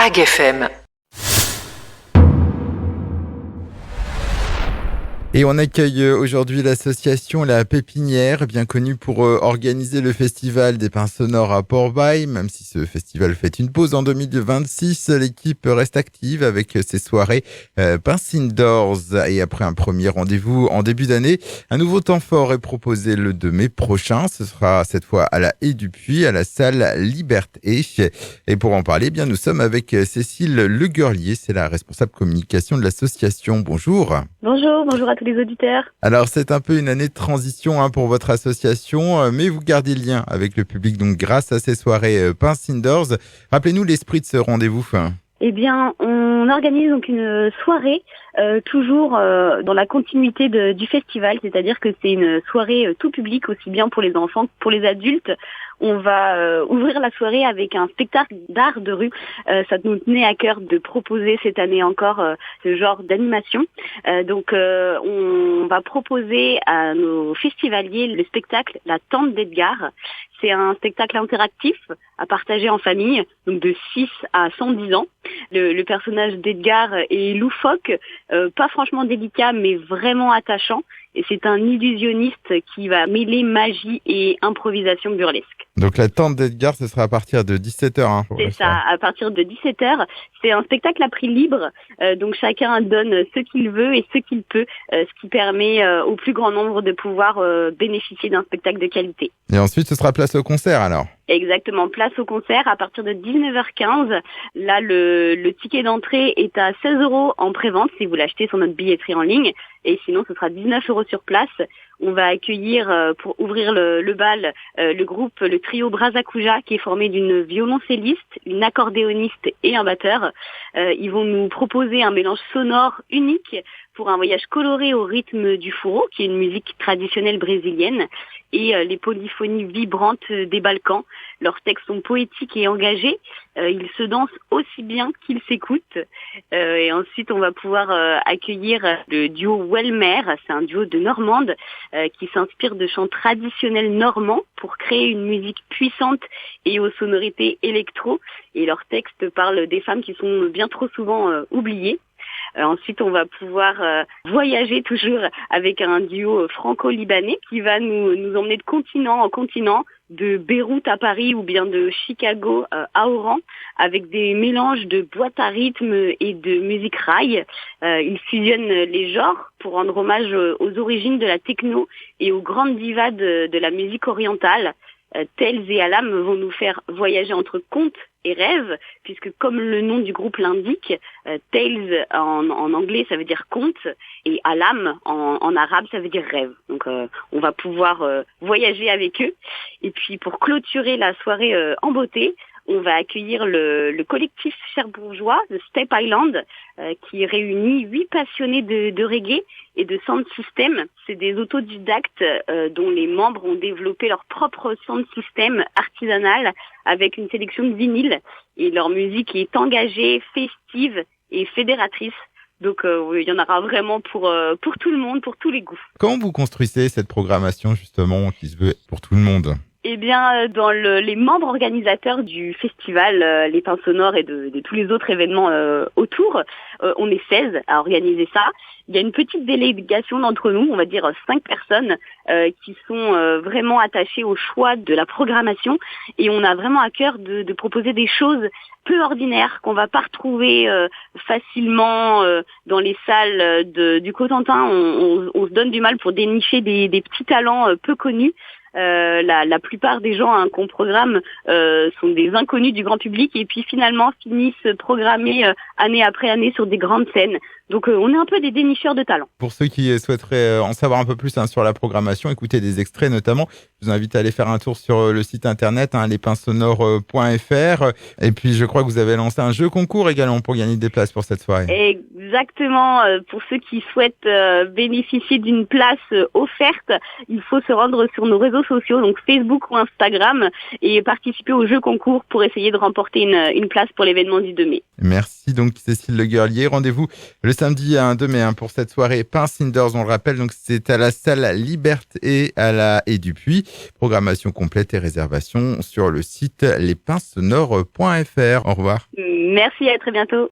AgFM. Et on accueille aujourd'hui l'association La Pépinière, bien connue pour organiser le festival des Pins Sonores à Port-Bail. Même si ce festival fait une pause en 2026, l'équipe reste active avec ses soirées Pins Indoors. Et après un premier rendez-vous en début d'année, un nouveau temps fort est proposé le 2 mai prochain. Ce sera cette fois à la Haie du Puy, à la salle Liberté. Et pour en parler, nous sommes avec Cécile Legurlier, c'est la responsable communication de l'association. Bonjour. Bonjour à tous les auditeurs. Alors, c'est un peu une année de transition pour votre association, mais vous gardez le lien avec le public donc grâce à ces soirées Pins Indoors. Rappelez-nous l'esprit de ce rendez-vous. Eh bien, on organise donc une soirée toujours dans la continuité du festival, c'est-à-dire que c'est une soirée tout public, aussi bien pour les enfants que pour les adultes. On va ouvrir la soirée avec un spectacle d'art de rue. Ça nous tenait à cœur de proposer cette année encore ce genre d'animation. Donc on va proposer à nos festivaliers le spectacle La Tante d'Edgar. C'est un spectacle interactif à partager en famille, donc de 6 à 110 ans. Le personnage d'Edgar est loufoque, pas franchement délicat, mais vraiment attachant. Et c'est un illusionniste qui va mêler magie et improvisation burlesque. Donc la Tante d'Edgar, ce sera à partir de 17h. C'est ça, à partir de 17h. C'est un spectacle à prix libre, donc chacun donne ce qu'il veut et ce qu'il peut, ce qui permet au plus grand nombre de pouvoir bénéficier d'un spectacle de qualité. Et ensuite, ce sera place au concert alors. Exactement, place au concert à partir de 19h15. Là, le ticket d'entrée est à 16 € en pré-vente si vous l'achetez sur notre billetterie en ligne. Et sinon, ce sera 19 € sur place. On va accueillir, pour ouvrir le bal, le groupe, le trio Brazacuja, qui est formé d'une violoncelliste, une accordéoniste et un batteur. Ils vont nous proposer un mélange sonore unique pour un voyage coloré au rythme du fourreau, qui est une musique traditionnelle brésilienne, et les polyphonies vibrantes des Balkans. Leurs textes sont poétiques et engagés. Ils se dansent aussi bien qu'ils s'écoutent. Et ensuite, on va pouvoir accueillir le duo Welmer. C'est un duo de Normandes qui s'inspire de chants traditionnels normands pour créer une musique puissante et aux sonorités électro. Et leurs textes parlent des femmes qui sont bien trop souvent oubliées. Ensuite, on va pouvoir voyager toujours avec un duo franco-libanais qui va nous emmener de continent en continent, de Beyrouth à Paris ou bien de Chicago à Oran, avec des mélanges de boîte à rythme et de musique rail. Ils fusionnent les genres pour rendre hommage aux origines de la techno et aux grandes divas de la musique orientale. Tales et Alam vont nous faire voyager entre contes et rêves, puisque comme le nom du groupe l'indique, Tales en anglais ça veut dire conte et Alam en arabe ça veut dire rêve. Donc on va pouvoir voyager avec eux. Et puis pour clôturer la soirée en beauté, on va accueillir le collectif cherbourgeois, The Step Island, qui réunit 8 passionnés de reggae et de sound system. C'est des autodidactes dont les membres ont développé leur propre sound system artisanal avec une sélection de vinyles. Et leur musique est engagée, festive et fédératrice. Donc il y en aura vraiment pour tout le monde, pour tous les goûts. Comment vous construisez cette programmation justement qui se veut pour tout le monde ? Eh bien, dans les membres organisateurs du festival, les Pins Sonores et de tous les autres événements autour, on est 16 à organiser ça. Il y a une petite délégation d'entre nous, on va dire 5 personnes, qui sont vraiment attachées au choix de la programmation. Et on a vraiment à cœur de proposer des choses peu ordinaires qu'on va pas retrouver facilement dans les salles du Cotentin. On se donne du mal pour dénicher des petits talents peu connus. La plupart des gens qu'on programme sont des inconnus du grand public et puis finalement finissent programmés année après année sur des grandes scènes. Donc on est un peu des dénicheurs de talent. Pour ceux qui souhaiteraient en savoir un peu plus sur la programmation, écouter des extraits notamment, je vous invite à aller faire un tour sur le site internet lespinsonores.fr. Et puis je crois que vous avez lancé un jeu concours également pour gagner des places pour cette soirée. Exactement. Pour ceux qui souhaitent bénéficier d'une place offerte, il faut se rendre sur nos réseaux sociaux, donc Facebook ou Instagram, et participer au jeu concours pour essayer de remporter une place pour l'événement du 2 mai. Merci donc Cécile Le Guerlier. Rendez-vous le samedi 2 mai pour cette soirée Pince Indoors. On le rappelle, donc c'est à la salle Liberté à la Haie du Puy. Programmation complète et réservation sur le site lespincesonores.fr. Au revoir. Merci, à très bientôt.